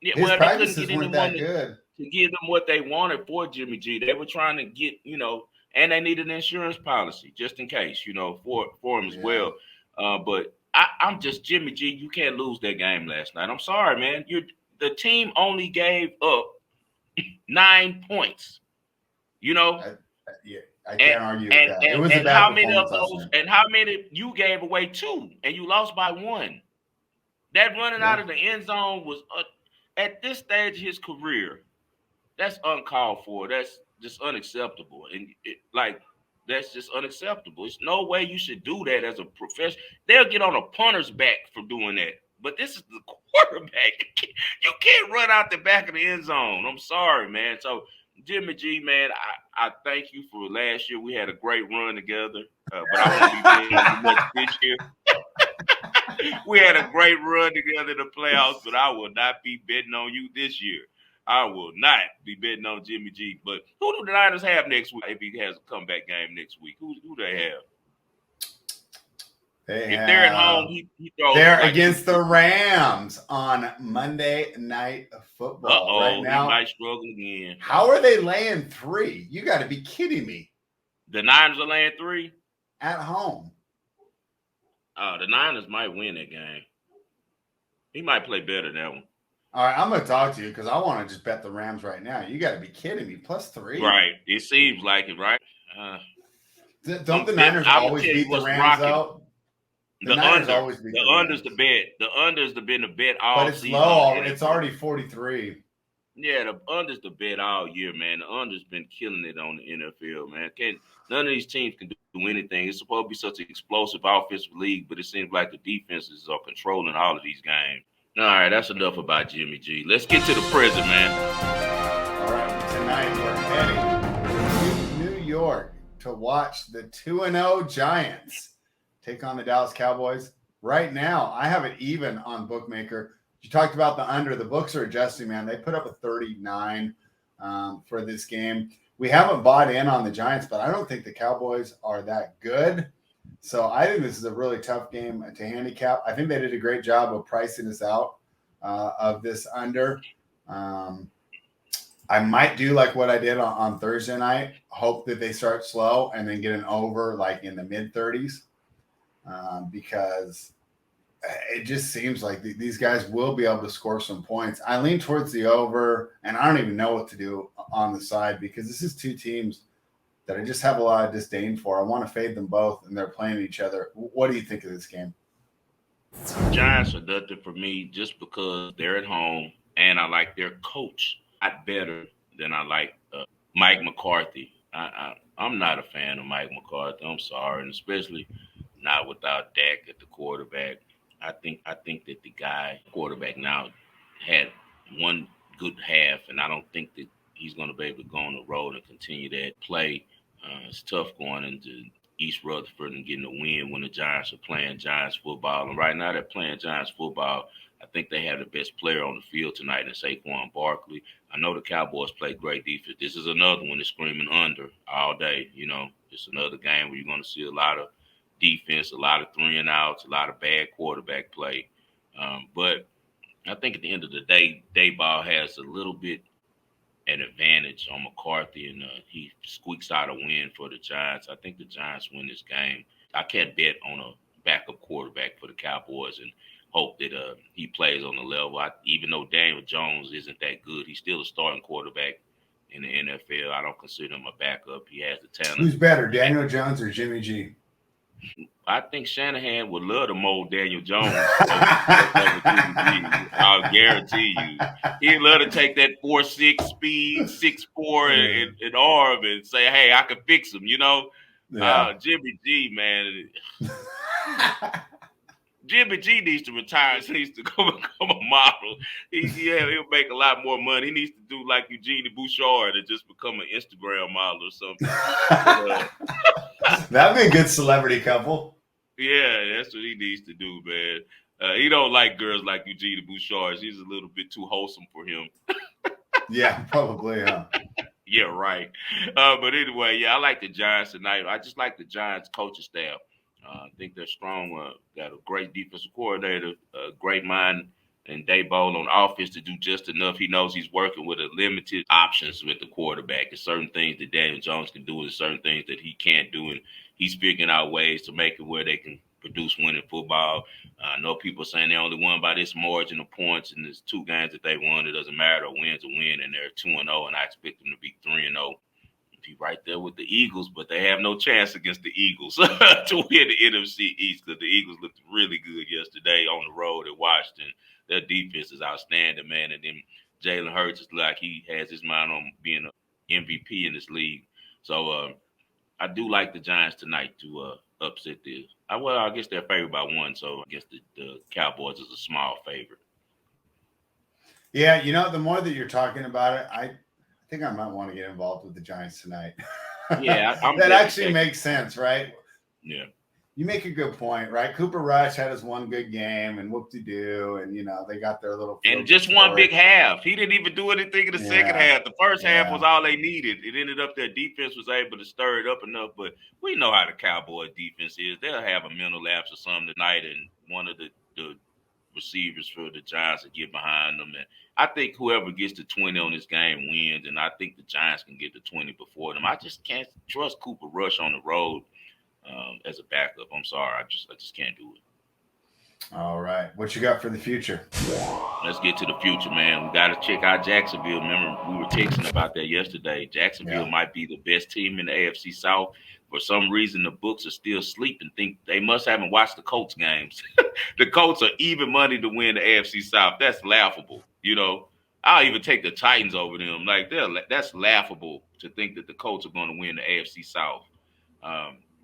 S1: Yeah, his practices weren't that good to give them what they wanted for Jimmy G. They were trying to get, and they needed an insurance policy just in case, for him as well. But I'm just Jimmy G. You can't lose that game last night. I'm sorry, man. The team only gave up 9 points. You know,
S2: I can't argue with that. It was a bad
S1: how many of
S2: performance last
S1: those?
S2: night.
S1: And how many you gave away 2, and you lost by 1? That running out of the end zone was at this stage of his career. That's uncalled for. That's just unacceptable. And that's just unacceptable. It's no way you should do that as a professional. They'll get on a punter's back for doing that. But this is the quarterback. You can't run out the back of the end zone. I'm sorry, man. So, Jimmy G, man, I thank you for last year. We had a great run together. But I won't be betting on you much this year. We had a great run together in the playoffs, but I will not be betting on you this year. I will not be betting on Jimmy G. But who do the Niners have next week? If he has a comeback game next week, who do they have? If they're at home, he throws.
S2: They're against the Rams on Monday Night Football. Right now,
S1: he might struggle again.
S2: How are they laying 3? You got to be kidding me.
S1: The Niners are laying 3
S2: at home.
S1: The Niners might win that game. He might play better than that one.
S2: All right, I'm going to talk to you because I want to just bet the Rams right now. You got to be kidding me. +3.
S1: Right. It seems like it, right?
S2: Don't the Niners always beat the Rams out?
S1: The under's the bet. The under's been the bet all
S2: season. But it's
S1: season.
S2: Low. It's already 43.
S1: Yeah, the under's the bet all year, man. The under's been killing it on the NFL, man. None of these teams can do anything. It's supposed to be such an explosive offensive league, but it seems like the defenses are controlling all of these games. All right, that's enough about Jimmy G. Let's get to the present, man.
S2: All right, tonight we're heading to New York to watch the 2-0 Giants take on the Dallas Cowboys. Right now, I have it even on Bookmaker. You talked about the under. The books are adjusting, man. They put up a 39 for this game. We haven't bought in on the Giants, but I don't think the Cowboys are that good. So I think this is a really tough game to handicap. I think they did a great job of pricing this out of this under. I might do like what I did on Thursday night, hope that they start slow and then get an over like in the mid-30s because it just seems like these guys will be able to score some points. I lean towards the over, and I don't even know what to do on the side because this is 2 teams that I just have a lot of disdain for. I want to fade them both, and they're playing each other. What do you think of this game?
S1: Giants are nothing for me just because they're at home, and I like their coach a lot better than I like Mike McCarthy. I'm not a fan of Mike McCarthy. I'm sorry, and especially not without Dak at the quarterback. I think that the guy quarterback now had one good half, and I don't think that he's going to be able to go on the road and continue that play. It's tough going into East Rutherford and getting a win when the Giants are playing Giants football. And right now they're playing Giants football. I think they have the best player on the field tonight in Saquon Barkley. I know the Cowboys play great defense. This is another one that's screaming under all day. You know, it's another game where you're going to see a lot of defense, a lot of 3-and-outs, a lot of bad quarterback play. But I think at the end of the day, Dayball has a little bit an advantage on McCarthy, and he squeaks out a win for the Giants. I think the Giants win this game. I can't bet on a backup quarterback for the Cowboys and hope that he plays on the level. Even though Daniel Jones isn't that good, he's still a starting quarterback in the NFL. I don't consider him a backup. He has the talent.
S2: Who's better, Daniel Jones or Jimmy G?
S1: I think Shanahan would love to mold Daniel Jones. I'll guarantee you. He'd love to take that 4.6 speed, 6'4", and arm and say, hey, I can fix him, you know? Yeah. Jimmy G, man. Jimmy G needs to retire. He needs to become a model. He'll make a lot more money. He needs to do like Eugenie Bouchard and just become an Instagram model or something.
S2: That'd be a good celebrity couple.
S1: Yeah, that's what he needs to do, man. He don't like girls like Eugenie Bouchard. She's a little bit too wholesome for him.
S2: Yeah, probably, huh?
S1: Yeah, right. But anyway, yeah, I like the Giants tonight. I just like the Giants coaching staff. I think they're strong. Got a great defensive coordinator, a great mind, and Dayball on offense to do just enough. He knows he's working with a limited options with the quarterback. There's certain things that Daniel Jones can do and certain things that he can't do, and he's figuring out ways to make it where they can produce winning football. I know people saying they only won by this margin of points, and there's 2 games that they won. It doesn't matter. A win's a win, and they're 2-0, and I expect them to be 3-0. Be right there with the Eagles, but they have no chance against the Eagles to win the NFC East because the Eagles looked really good yesterday on the road at Washington. Their defense is outstanding, man, and then Jalen Hurts is like he has his mind on being an MVP in this league. So I do like the Giants tonight to upset this. I guess they're favored by 1, so I guess the Cowboys is a small favorite.
S2: Yeah, the more that you're talking about it, I think I might want to get involved with the Giants tonight.
S1: Yeah,
S2: that actually makes sense, right?
S1: Yeah.
S2: You make a good point, right? Cooper Rush had his one good game, and whoop-de-doo, and they got their little
S1: and just one big half. He didn't even do anything in the second half. The first half was all they needed. It ended up their defense was able to stir it up enough, but we know how the Cowboys defense is. They'll have a mental lapse or something tonight, and one of the receivers for the Giants will get behind them. And I think whoever gets to 20 on this game wins, and I think the Giants can get to 20 before them. I just can't trust Cooper Rush on the road as a backup. I'm sorry. I just can't do it.
S2: All right. What you got for the future?
S1: Let's get to the future, man. We got to check out Jacksonville. Remember, we were texting about that yesterday. Jacksonville might be the best team in the AFC South. For some reason, the books are still sleeping. Think they must haven't watched the Colts games. The Colts are even money to win the AFC South. That's laughable. I'll even take the Titans over them. That's laughable to think that the Colts are going to win the AFC South.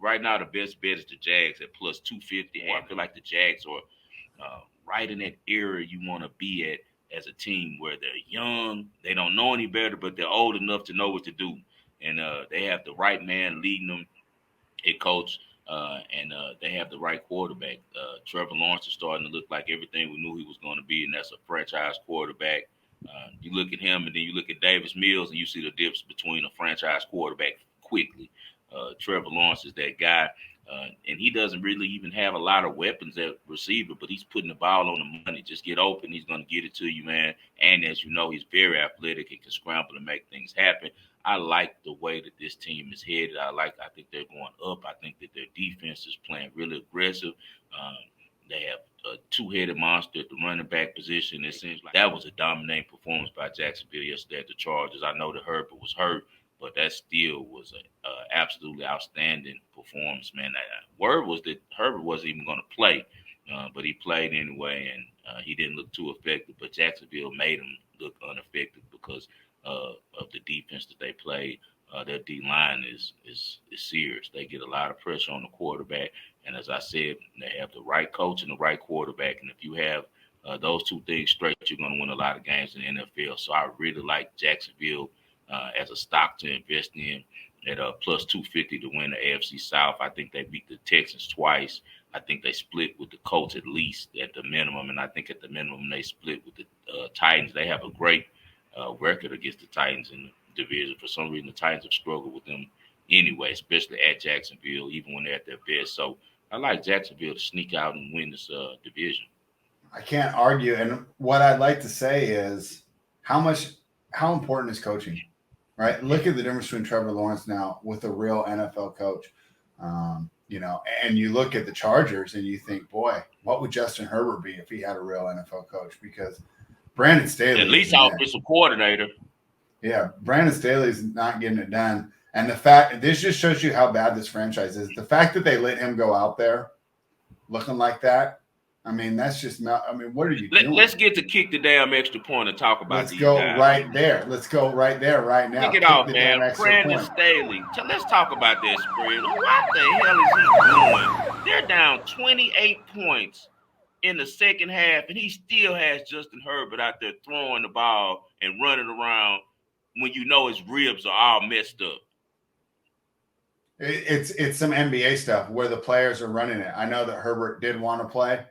S1: Right now, the best bet is the Jags at plus 250. I feel like the Jags are right in that area you want to be at as a team where they're young, they don't know any better, but they're old enough to know what to do. And they have the right man leading them, head coach, and they have the right quarterback. Trevor Lawrence is starting to look like everything we knew he was going to be, and that's a franchise quarterback. You look at him, and then you look at Davis Mills, and you see the difference between a franchise quarterback quickly. Trevor Lawrence is that guy, and he doesn't really even have a lot of weapons at receiver, but he's putting the ball on the money. Just get open, he's going to get it to you, man. And as you know, he's very athletic and can scramble and make things happen. I like the way that this team is headed. I think they're going up. I think that their defense is playing really aggressive. They have a 2-headed monster at the running back position. It seems like that was a dominating performance by Jacksonville yesterday at the Chargers. I know that Herbert was hurt, but that still was an absolutely outstanding performance, man. Word was that Herbert wasn't even going to play, but he played anyway, and he didn't look too effective. But Jacksonville made him look ineffective because of the defense that they played. Their D-line is serious. They get a lot of pressure on the quarterback, and as I said, they have the right coach and the right quarterback. And if you have those 2 things straight, you're going to win a lot of games in the NFL. So I really like Jacksonville as a stock to invest in at plus 250 to win the AFC South. I think they beat the Texans twice. I think they split with the Colts at least at the minimum, and I think at the minimum they split with the Titans. They have a great record against the Titans in the division. For some reason, the Titans have struggled with them anyway, especially at Jacksonville, even when they're at their best. So I like Jacksonville to sneak out and win this division.
S2: I can't argue. And what I'd like to say is how important is coaching? Right. Look at the difference between Trevor Lawrence now with a real NFL coach. And you look at the Chargers and you think, boy, what would Justin Herbert be if he had a real NFL coach? Because Brandon Staley,
S1: at least offensive coordinator.
S2: Yeah, Brandon Staley's not getting it done. And the fact this just shows you how bad this franchise is. The fact that they let him go out there looking like that. I mean, that's just not. I mean, what are you doing?
S1: Let's get to kick the damn extra point and talk about
S2: these guys. Right there. Let's go right there, right now.
S1: Kick it off, man. Brandon Staley. Let's talk about that spread. What the hell is he doing? They're down 28 points in the second half, and he still has Justin Herbert out there throwing the ball and running around when you know his ribs are all messed up.
S2: It's some NBA stuff where the players are running it. I know that Herbert did want to play,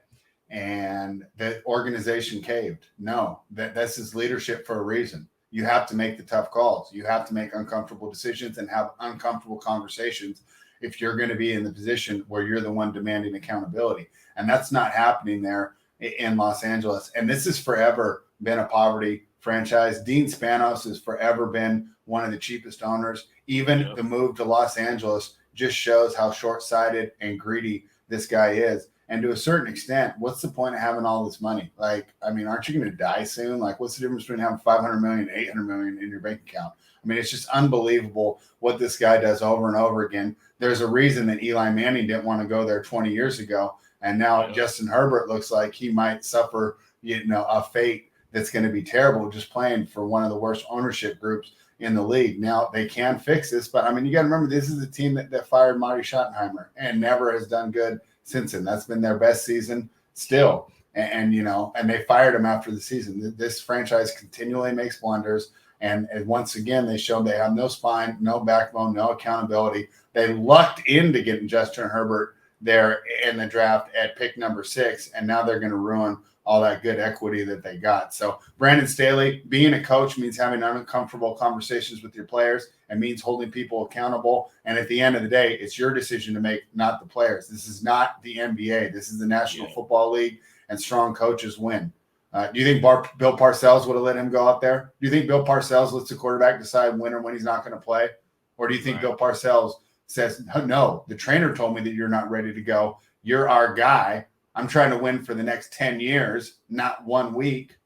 S2: and the organization caved. No, that's his leadership for a reason. You have to make the tough calls. You have to make uncomfortable decisions and have uncomfortable conversations if you're going to be in the position where you're the one demanding accountability. And that's not happening there in Los Angeles. And this has forever been a poverty franchise. Dean Spanos has forever been one of the cheapest owners. Even the move to Los Angeles just shows how short-sighted and greedy this guy is. And to a certain extent, what's the point of having all this money? Like, I mean, aren't you going to die soon? Like, what's the difference between having 500 million, 800 million in your bank account? I mean, it's just unbelievable what this guy does over and over again. There's a reason that Eli Manning didn't want to go there 20 years ago. And now Justin Herbert looks like he might suffer, a fate that's going to be terrible just playing for one of the worst ownership groups in the league. Now they can fix this, but I mean, you got to remember, this is the team that fired Marty Schottenheimer and never has done good since then. That's been their best season still. And they fired him after the season. This franchise continually makes blunders. And once again, they showed they have no spine, no backbone, no accountability. They lucked into getting Justin Herbert there in the draft at pick number 6, and now they're going to ruin all that good equity that they got. So Brandon Staley, being a coach means having uncomfortable conversations with your players and means holding people accountable. And at the end of the day, it's your decision to make, not the players. This is not the NBA. This is the National Football League, and strong coaches win. Do you think Bill Parcells would have let him go out there? Do you think Bill Parcells lets the quarterback decide when or when he's not going to play? Or do you think Bill Parcells says, no, the trainer told me that you're not ready to go. You're our guy. I'm trying to win for the next 10 years, not 1 week.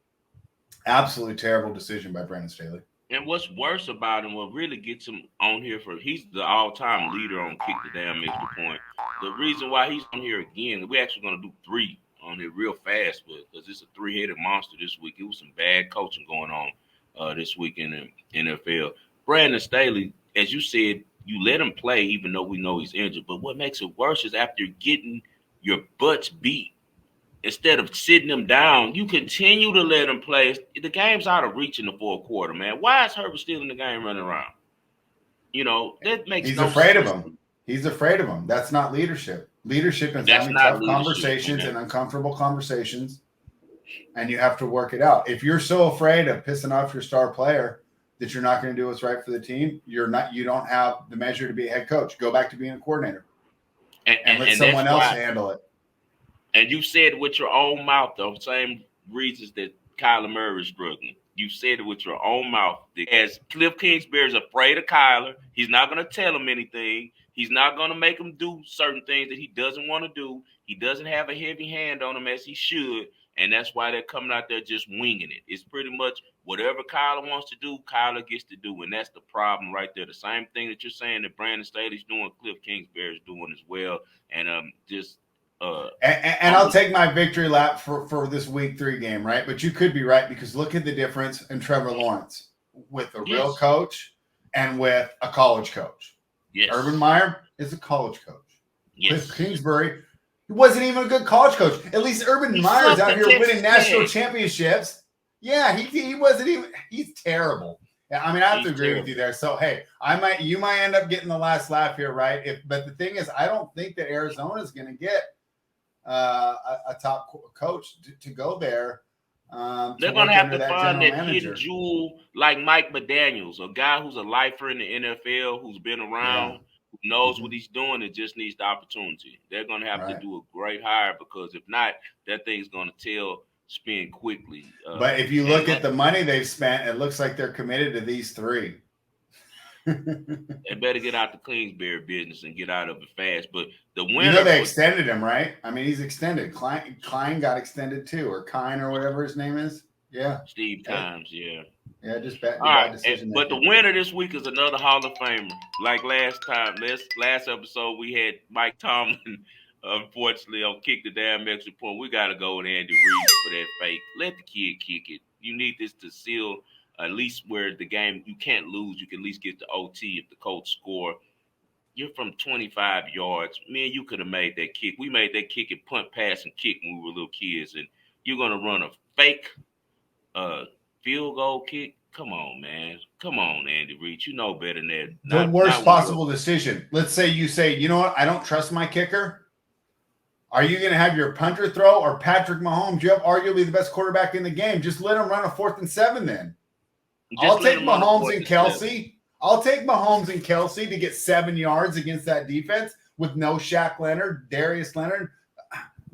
S2: Absolutely terrible decision by Brandon Staley.
S1: And what's worse about him, what really gets him on here he's the all-time leader on kick the damn extra point. The reason why he's on here again, we're actually going to do 3 on here real fast, because it's a 3-headed monster this week. It was some bad coaching going on this week in the NFL. Brandon Staley, as you said, you let him play even though we know he's injured. But what makes it worse is after getting your butts beat, instead of sitting him down, you continue to let him play. The game's out of reach in the fourth quarter, man. Why is Herbert still in the game running around? That makes
S2: He's afraid of him. He's afraid of him. That's not leadership. Leadership is having tough conversations and uncomfortable conversations, and you have to work it out. If you're so afraid of pissing off your star player that you're not going to do what's right for the team, you don't have the measure to be a head coach. Go back to being a coordinator and let someone else handle it.
S1: And you said with your own mouth, the same reasons that Kyler Murray is struggling. You said it with your own mouth. As Cliff Kingsbury is afraid of Kyler, he's not going to tell him anything. He's not going to make him do certain things that he doesn't want to do. He doesn't have a heavy hand on him as he should. And that's why they're coming out there just winging it. It's pretty much whatever Kyler wants to do, Kyler gets to do. And that's the problem right there. The same thing that you're saying that Brandon Staley's doing, Cliff Kingsbury's doing as well. And
S2: I'll take my victory lap for this week 3 game, right? But you could be right, because look at the difference in Trevor Lawrence with a real coach and with a college coach.
S1: Yes.
S2: Urban Meyer is a college coach.
S1: Yes.
S2: Cliff Kingsbury, he wasn't even a good college coach. At least Urban Meyer's out here winning national championships. Yeah, he wasn't even. He's terrible. Yeah, I mean, I have to agree with you there. So, hey, you might end up getting the last laugh here, right? But the thing is, I don't think that Arizona is going to get a top coach to go there.
S1: They're going to have to find that hidden jewel like Mike McDaniels, a guy who's a lifer in the NFL, who's been around, who knows what he's doing, and just needs the opportunity. They're going to have to do a great hire, because if not, that thing's going to spin quickly.
S2: But if you look at the money they've spent, it looks like they're committed to these 3.
S1: They better get out the Kingsbury business and get out of it fast. But the winner,
S2: they extended him, right? I mean, he's extended. Klein got extended too, or Kine, or whatever his name is. Yeah,
S1: Steve Kimes. Yeah,
S2: just bad decision.
S1: But the winner this week is another Hall of Famer. Like last episode, we had Mike Tomlin. Unfortunately, on kick the damn extra point. We got to go with Andy Reid for that fake. Let the kid kick it. You need this to seal at least where the game, you can't lose. You can at least get the OT if the Colts score. You're from 25 yards. Me and you could have made that kick. We made that kick and punt, pass, and kick when we were little kids. And you're going to run a fake field goal kick? Come on, man. Come on, Andy Reid. You know better than that.
S2: The worst possible decision. Let's say you say, you know what? I don't trust my kicker. Are you going to have your punter throw or Patrick Mahomes? You have arguably the best quarterback in the game. Just let him run a 4th and 7 then. I'll take Mahomes and Kelsey. I'll take Mahomes and Kelsey to get 7 yards against that defense with no Shaq Leonard, Darius Leonard.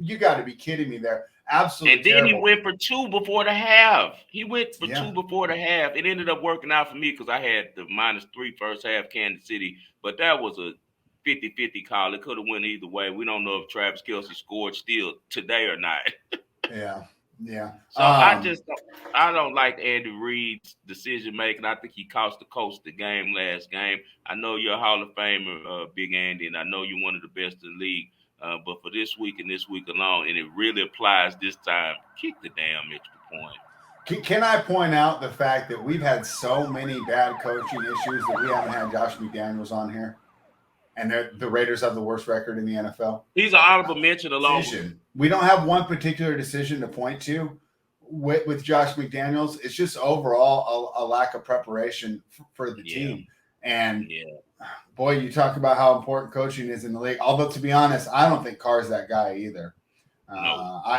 S2: You got to be kidding me there. Absolutely.
S1: And then terrible. He went for 2 before the half. He went for 2 before the half. It ended up working out for me because I had the -3 first half, Kansas City. But that was 50-50 call. It could have went either way. We don't know if Travis Kelce scored still today or not.
S2: Yeah.
S1: So I don't like Andy Reid's decision making. I think he cost the Colts the game last game. I know you're a Hall of Famer, Big Andy, and I know you're one of the best in the league. But for this week and this week alone, and it really applies this time, kick the damn extra point.
S2: Can I point out the fact that we've had so many bad coaching issues that we haven't had Josh McDaniels on here? And the Raiders have the worst record in the NFL.
S1: He's an honorable mention alone.
S2: We don't have one particular decision to point to with Josh McDaniels. It's just overall a lack of preparation for the team. And boy, you talk about how important coaching is in the league. Although, to be honest, I don't think Carr's that guy either. No.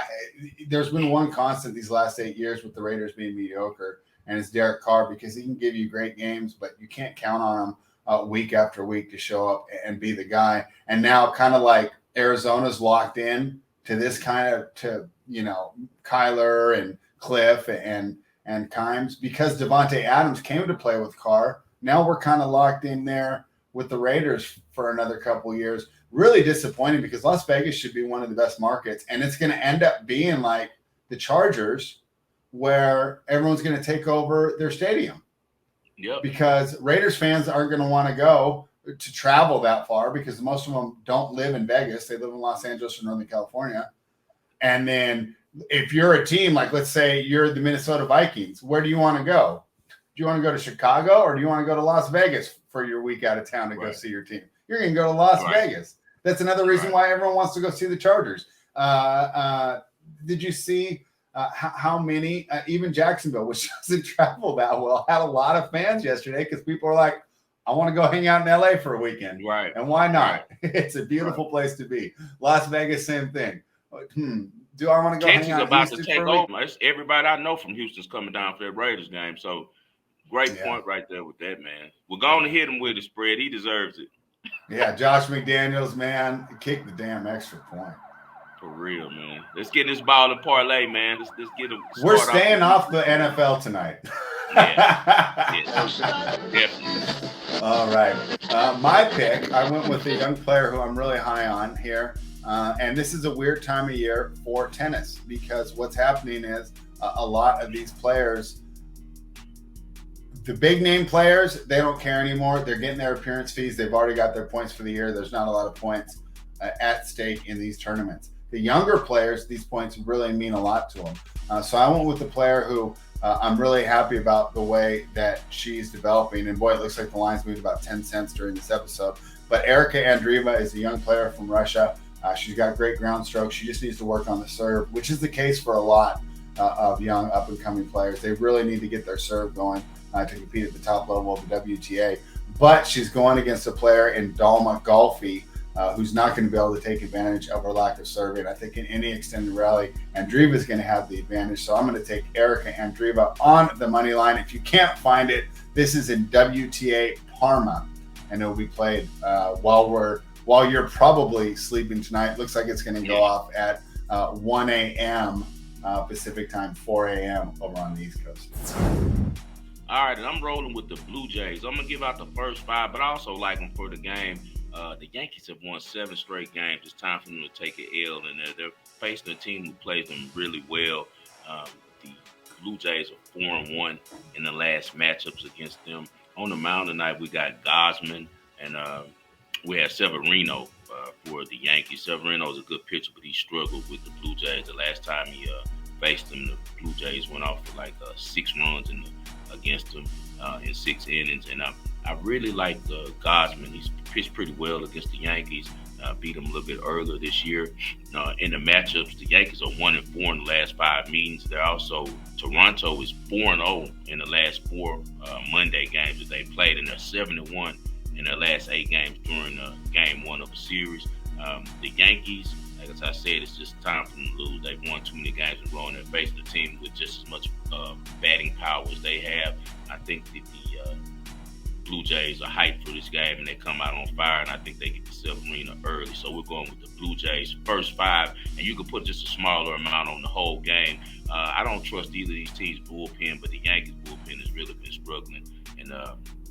S2: There's been one constant these last 8 years with the Raiders being mediocre, and it's Derek Carr, because he can give you great games, but you can't count on him week after week to show up and be the guy. And now, kind of like Arizona's locked in to this kind of, Kyler and Cliff and Kimes, because Devontae Adams came to play with Carr. Now we're kind of locked in there with the Raiders for another couple of years. Really disappointing, because Las Vegas should be one of the best markets, and it's going to end up being like the Chargers, where everyone's going to take over their stadium.
S1: Yep.
S2: Because Raiders fans aren't going to want to go to travel that far, because most of them don't live in Vegas. They live in Los Angeles or Northern California. And then if you're a team, like let's say you're the Minnesota Vikings, where do you want to go? Do you want to go to Chicago, or do you want to go to Las Vegas for your week out of town to go see your team? You're going to go to Las Vegas. That's another reason why everyone wants to go see the Chargers. Did you see how many, even Jacksonville, which doesn't travel that well, had a lot of fans yesterday, because people are like, I want to go hang out in LA for a weekend.
S1: Right.
S2: And why not? It's a beautiful place to be. Las Vegas, same thing. Do I want to go hang out in
S1: about
S2: Houston
S1: to take over? It's everybody I know from Houston's coming down for that Raiders game. So great point right there with that, man. We're going to hit him with a spread. He deserves it.
S2: Yeah, Josh McDaniels, man, kick the damn extra point.
S1: For real, man. Let's get this ball and parlay, man. Let's get him.
S2: We're staying off the NFL tonight.
S1: Yes, definitely.
S2: All right. My pick, I went with a young player who I'm really high on here. And this is a weird time of year for tennis, because what's happening is a lot of these players, the big name players, they don't care anymore. They're getting their appearance fees. They've already got their points for the year. There's not a lot of points at stake in these tournaments. The younger players, these points really mean a lot to them. So I went with the player who I'm really happy about the way that she's developing. And boy, it looks like the line's moved about 10 cents during this episode. But Erica Andriva is a young player from Russia. She's got great ground stroke. She just needs to work on the serve, which is the case for a lot of young up-and-coming players. They really need to get their serve going to compete at the top level of the WTA. But she's going against a player in Dalma Golfi, who's not going to be able to take advantage of her lack of serving. I think in any extended rally, Andriva is going to have the advantage. So I'm going to take Erica Andriva on the money line. If you can't find it, this is in WTA Parma, and it will be played while you're probably sleeping tonight. Looks like it's going to go off at 1 a.m. Pacific time, 4 a.m. over on the East Coast.
S1: All right, and I'm rolling with the Blue Jays. I'm going to give out the first five, but I also like them for the game. The Yankees have won 7 straight games. It's time for them to take an L, and they're facing a team who plays them really well. The Blue Jays are 4-1 in the last matchups against them. On the mound tonight, we got Gosman, and we had Severino for the Yankees. Severino is a good pitcher, but he struggled with the Blue Jays. The last time he faced them, the Blue Jays went off for like 6 runs against them in 6 innings. And I really like Gosman. He's pitched pretty well against the Yankees. Beat them a little bit earlier this year. In the matchups, the Yankees are 1-4 in the last 5 meetings. They're also, Toronto is 4-0 in the last 4 Monday games that they played, and they're 7-1 in their last 8 games during game 1 of a series. The Yankees, as I said, it's just time for them to lose. They've won too many games in a row, and they're facing a team with just as much batting power as they have. I think that the Blue Jays are hyped for this game, and they come out on fire, and I think they get to Severino early. So we're going with the Blue Jays first 5, and you can put just a smaller amount on the whole game. I don't trust either of these teams' bullpen, but the Yankees' bullpen has really been struggling. And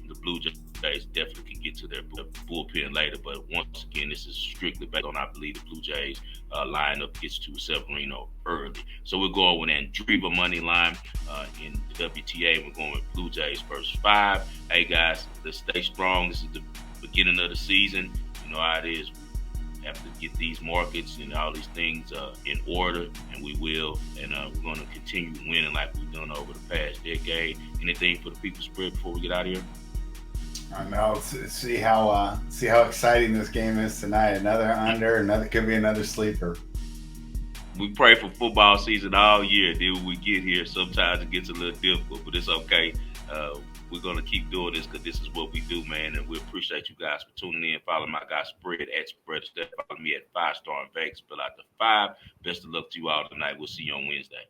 S1: the Blue Jays definitely can get to their bullpen later. But once again, this is strictly based on, I believe, the Blue Jays lineup gets to Severino early. So we're going with Andriva money line in WTA. We're going with Blue Jays versus 5. Hey guys, let's stay strong. This is the beginning of the season. You know how it is. We have to get these markets and all these things in order, and we will. And we're going to continue winning like we've done over the past decade. Anything for the people spread before we get out of here?
S2: I know. See how exciting this game is tonight. Another under. Another could be another sleeper.
S1: We pray for football season all year. Then when we get here, sometimes it gets a little difficult, but it's okay. We're going to keep doing this because this is what we do, man. And we appreciate you guys for tuning in. Follow my guy Spread at Spread Astaire. Follow me at 5 Star in Vegas. Fill out the 5. Best of luck to you all tonight. We'll see you on Wednesday.